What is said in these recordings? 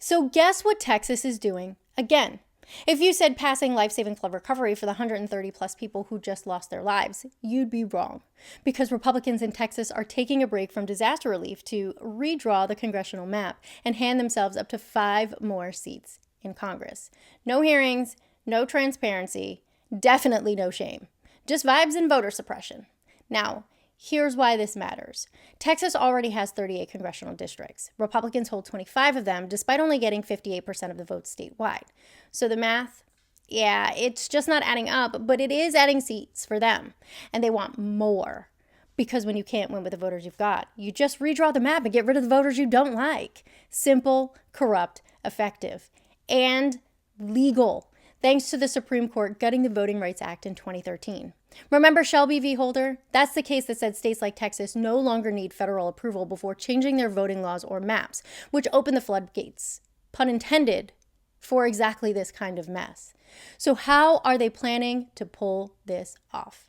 So guess what Texas is doing again? If you said passing life-saving flood recovery for the 130 plus people who just lost their lives, you'd be wrong. Because Republicans in Texas are taking a break from disaster relief to redraw the congressional map and hand themselves up to 5 more seats in Congress. No hearings, no transparency, definitely no shame. Just vibes and voter suppression. Now, here's why this matters. Texas already has 38 congressional districts. Republicans hold 25 of them, despite only getting 58% of the votes statewide. So the math, yeah, it's just not adding up, but it is adding seats for them. And they want more. Because when you can't win with the voters you've got, you just redraw the map and get rid of the voters you don't like. Simple, corrupt, effective, and legal. Thanks to the Supreme Court gutting the Voting Rights Act in 2013. Remember Shelby v. Holder? That's the case that said states like Texas no longer need federal approval before changing their voting laws or maps, which opened the floodgates, pun intended, for exactly this kind of mess. So how are they planning to pull this off?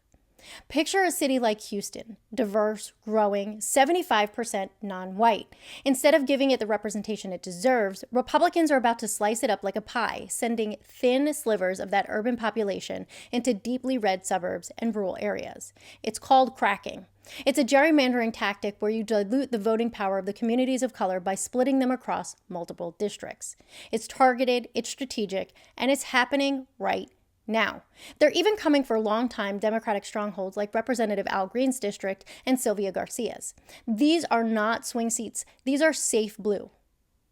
Picture a city like Houston, diverse, growing, 75% non-white. Instead of giving it the representation it deserves, Republicans are about to slice it up like a pie, sending thin slivers of that urban population into deeply red suburbs and rural areas. It's called cracking. It's a gerrymandering tactic where you dilute the voting power of the communities of color by splitting them across multiple districts. It's targeted, it's strategic, and it's happening right now. They're even coming for longtime Democratic strongholds like Representative Al Green's district and Sylvia Garcia's. These are not swing seats. These are safe blue.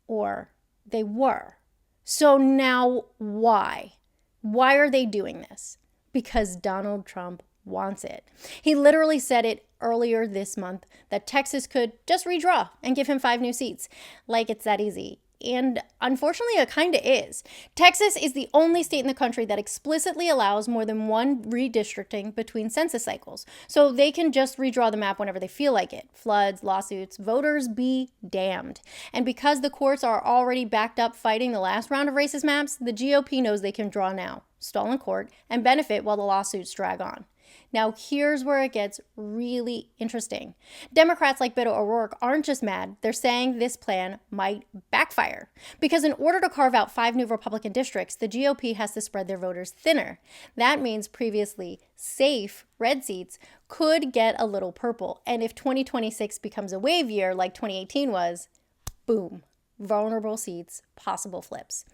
Or they were. So now why? Why are they doing this? Because Donald Trump wants it. He literally said it earlier this month that Texas could just redraw and give him 5 new seats. Like it's that easy. And unfortunately, it kind of is. Texas is the only state in the country that explicitly allows more than one redistricting between census cycles. So they can just redraw the map whenever they feel like it. Floods, lawsuits, voters be damned. And because the courts are already backed up fighting the last round of racist maps, the GOP knows they can draw now, stall in court, and benefit while the lawsuits drag on. Now, here's where it gets really interesting. Democrats like Beto O'Rourke aren't just mad. They're saying this plan might backfire. Because in order to carve out 5 new Republican districts, the GOP has to spread their voters thinner. That means previously safe red seats could get a little purple. And if 2026 becomes a wave year like 2018 was, boom. Vulnerable seats, possible flips.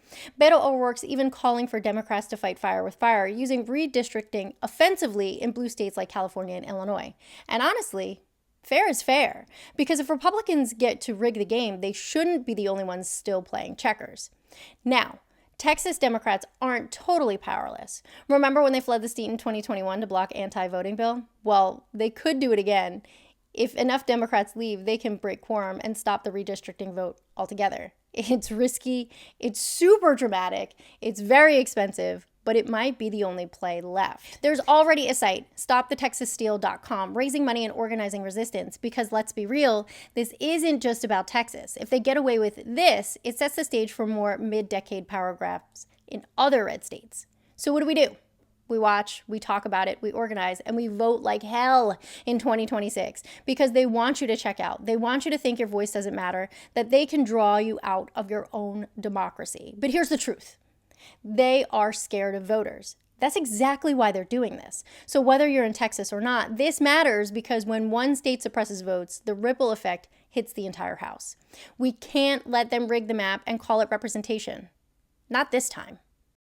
Beto O'Rourke's even calling for Democrats to fight fire with fire, using redistricting offensively in blue states like California and Illinois. And honestly, fair is fair, because if Republicans get to rig the game, they shouldn't be the only ones still playing checkers. Now, Texas Democrats aren't totally powerless. Remember when they fled the state in 2021 to block anti-voting bill? Well, they could do it again. If enough Democrats leave, they can break quorum and stop the redistricting vote altogether. It's risky, it's super dramatic, it's very expensive, but it might be the only play left. There's already a site, stopthetexassteal.com, raising money and organizing resistance, because let's be real, this isn't just about Texas. If they get away with this, it sets the stage for more mid-decade power grabs in other red states. So what do? We watch, we talk about it, we organize, and we vote like hell in 2026 because they want you to check out. They want you to think your voice doesn't matter, that they can draw you out of your own democracy. But here's the truth. They are scared of voters. That's exactly why they're doing this. So whether you're in Texas or not, this matters because when one state suppresses votes, the ripple effect hits the entire house. We can't let them rig the map and call it representation. Not this time.